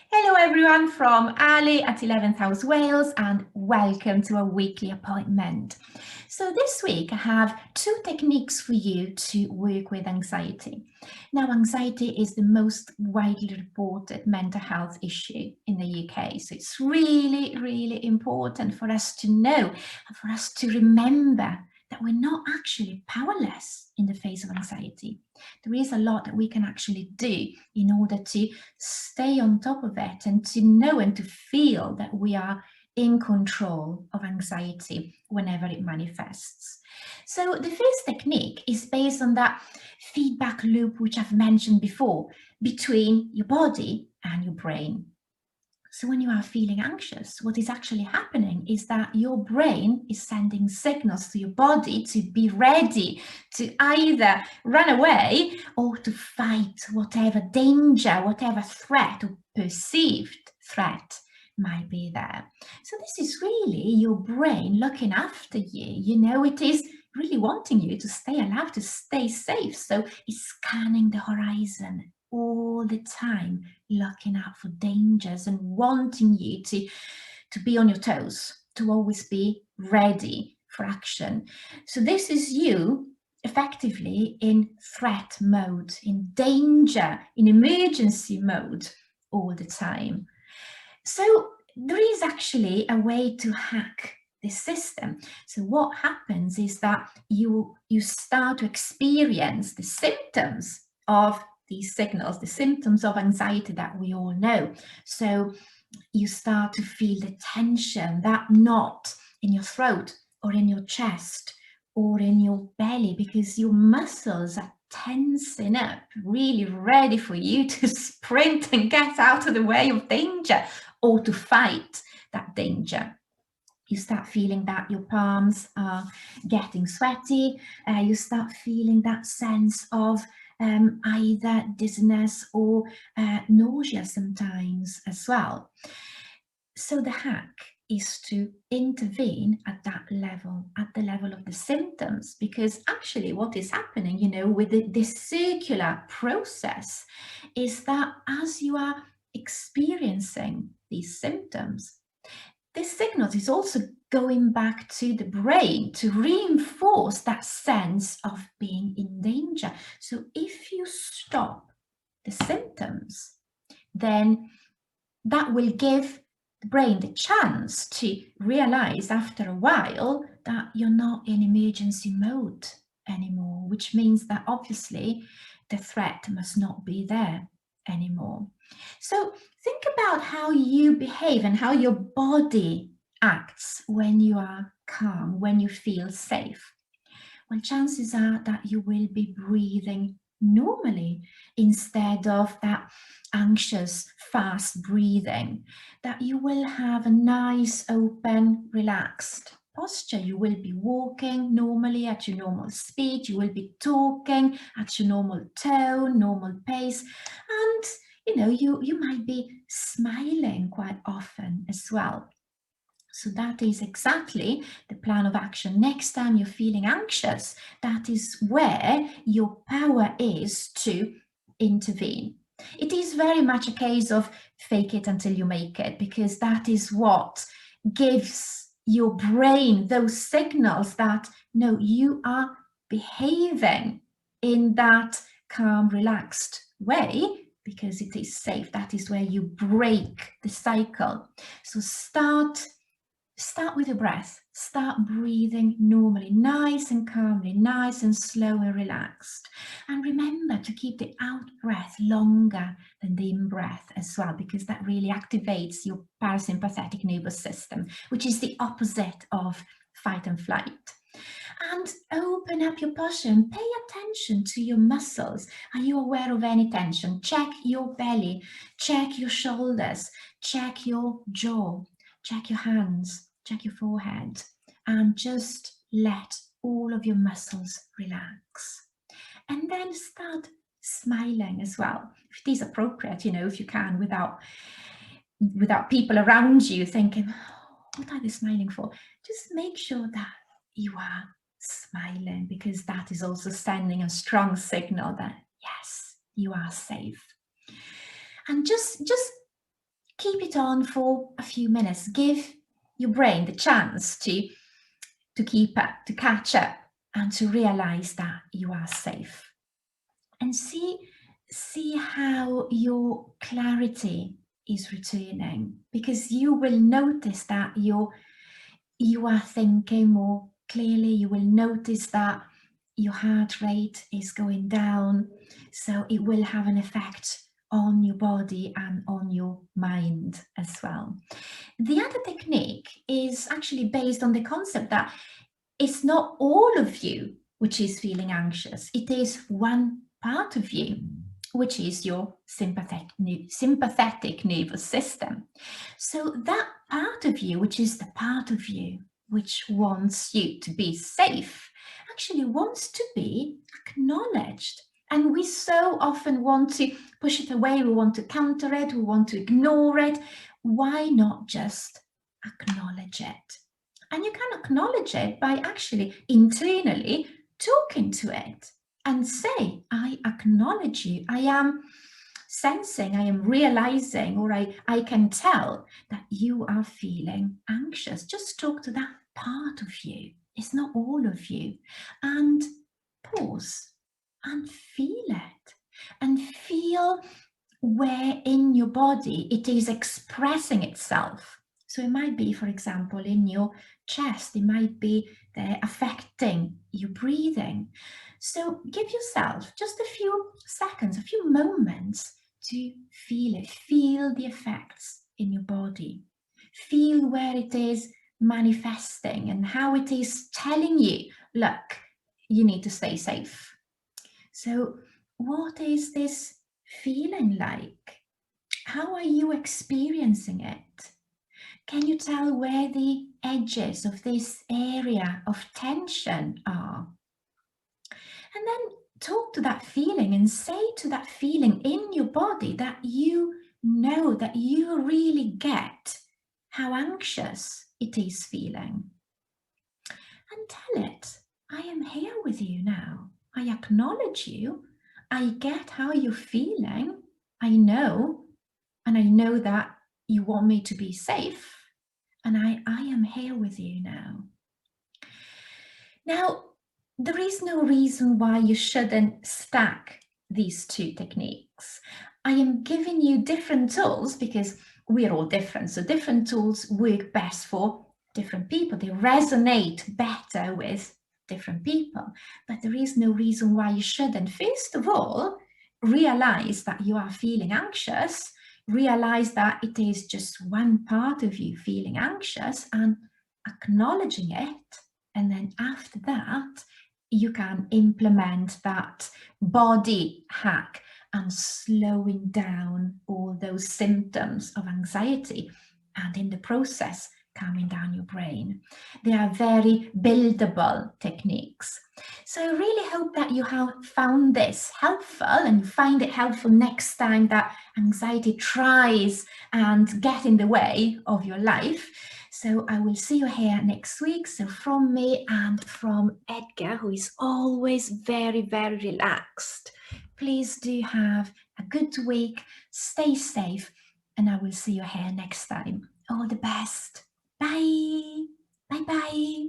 Hello everyone from Ali at 11th House Wales, and welcome to a weekly appointment. So this week I have two techniques for you to work with anxiety. Now, anxiety is the most widely reported mental health issue in the UK. So it's really important for us to know and for us to remember that we're not actually powerless in the face of anxiety. There is a lot that we can actually do in order to stay on top of it and to know and to feel that we are in control of anxiety whenever it manifests. So the first technique is based on that feedback loop which I've mentioned before between your body and your brain. So when you are feeling anxious, what is actually happening is that your brain is sending signals to your body to be ready to either run away or to fight whatever danger, whatever threat or perceived threat might be there. So this is really your brain looking after you. You know, it is really wanting you to stay alive, to stay safe. So it's scanning the horizon all the time, looking out for dangers and wanting you to be on your toes, to always be ready for action. So this is you effectively in threat mode, in danger, in emergency mode all the time. So there is actually a way to hack this system. So what happens is that you start to experience the symptoms of these signals, the symptoms of anxiety that we all know. So you start to feel the tension, that knot in your throat or in your chest or in your belly, because your muscles are tensing up, really ready for you to sprint and get out of the way of danger or to fight that danger. You start feeling that your palms are getting sweaty. You start feeling that sense of either dizziness or nausea sometimes as well. So the hack is to intervene at that level, at the level of the symptoms, because actually what is happening, you know, with this circular process is that as you are experiencing these symptoms, this signal is also going back to the brain to reinforce that sense of being in danger. So if you stop the symptoms, then that will give the brain the chance to realize after a while that you're not in emergency mode anymore, which means that obviously the threat must not be there anymore. So think about how you behave and how your body acts when you are calm, when you feel safe. Well, chances are that you will be breathing normally instead of that anxious, fast breathing, that you will have a nice, open, relaxed posture. You will be walking normally at your normal speed. You will be talking at your normal tone, normal pace, and you might be smiling quite often as well. So that is exactly the plan of action. Next time you're feeling anxious, that is where your power is to intervene. It is very much a case of fake it until you make it, because that is what gives your brain those signals that, no, you are behaving in that calm, relaxed way because it is safe. That is where you break the cycle. So start with your breath. Start breathing normally, nice and calmly, nice and slow and relaxed. And remember to keep the out breath longer than the in breath as well, because that really activates your parasympathetic nervous system, which is the opposite of fight and flight. And open up your posture and pay attention to your muscles. Are you aware of any tension? Check your belly, check your shoulders, check your jaw, check your hands, check your forehead, and just let all of your muscles relax. And then start smiling as well, if it is appropriate, if you can, without people around you thinking, what are they smiling for? Just make sure that you are smiling, because that is also sending a strong signal that, yes, you are safe. And just Keep it on for a few minutes. Give your brain the chance to keep up, to catch up, and to realize that you are safe. And see how your clarity is returning, because you will notice that you are thinking more clearly. You will notice that your heart rate is going down, so it will have an effect on your body and on your mind as well. The other technique is actually based on the concept that it's not all of you which is feeling anxious. It is one part of you, which is your sympathetic nervous system. So that part of you, which is the part of you which wants you to be safe, actually wants to be acknowledged. And we so often want to push it away, we want to counter it, we want to ignore it. Why not just acknowledge it? And you can acknowledge it by actually internally talking to it and say, I acknowledge you. I am sensing, I am realizing, or I can tell that you are feeling anxious. Just talk to that part of you. It's not all of you. And pause and feel it. And feel where in your body it is expressing itself. So it might be, for example, in your chest, it might be there affecting your breathing. So give yourself just a few seconds, a few moments to feel it. Feel the effects in your body. Feel where it is manifesting and how it is telling you, look, you need to stay safe. So what is this feeling like? How are you experiencing it? Can you tell where the edges of this area of tension are? And then talk to that feeling and say to that feeling in your body that you know, that you really get how anxious it is feeling. And tell it, I am here with you now. I acknowledge you. I get how you're feeling. I know, and I know that you want me to be safe. And I am here with you now. Now, there is no reason why you shouldn't stack these two techniques. I am giving you different tools because we're all different. So different tools work best for different people. They resonate better with different people. But there is no reason why you shouldn't. First of all, realize that you are feeling anxious. Realize that it is just one part of you feeling anxious and acknowledging it. And then after that, you can implement that body hack and slowing down all those symptoms of anxiety, and in the process, calming down your brain. They are very buildable techniques. So I really hope that you have found this helpful and you find it helpful next time that anxiety tries and get in the way of your life. So I will see you here next week. So from me and from Edgar, who is always very, very relaxed, please do have a good week, stay safe, and I will see you here next time. All the best. Bye. Bye-bye.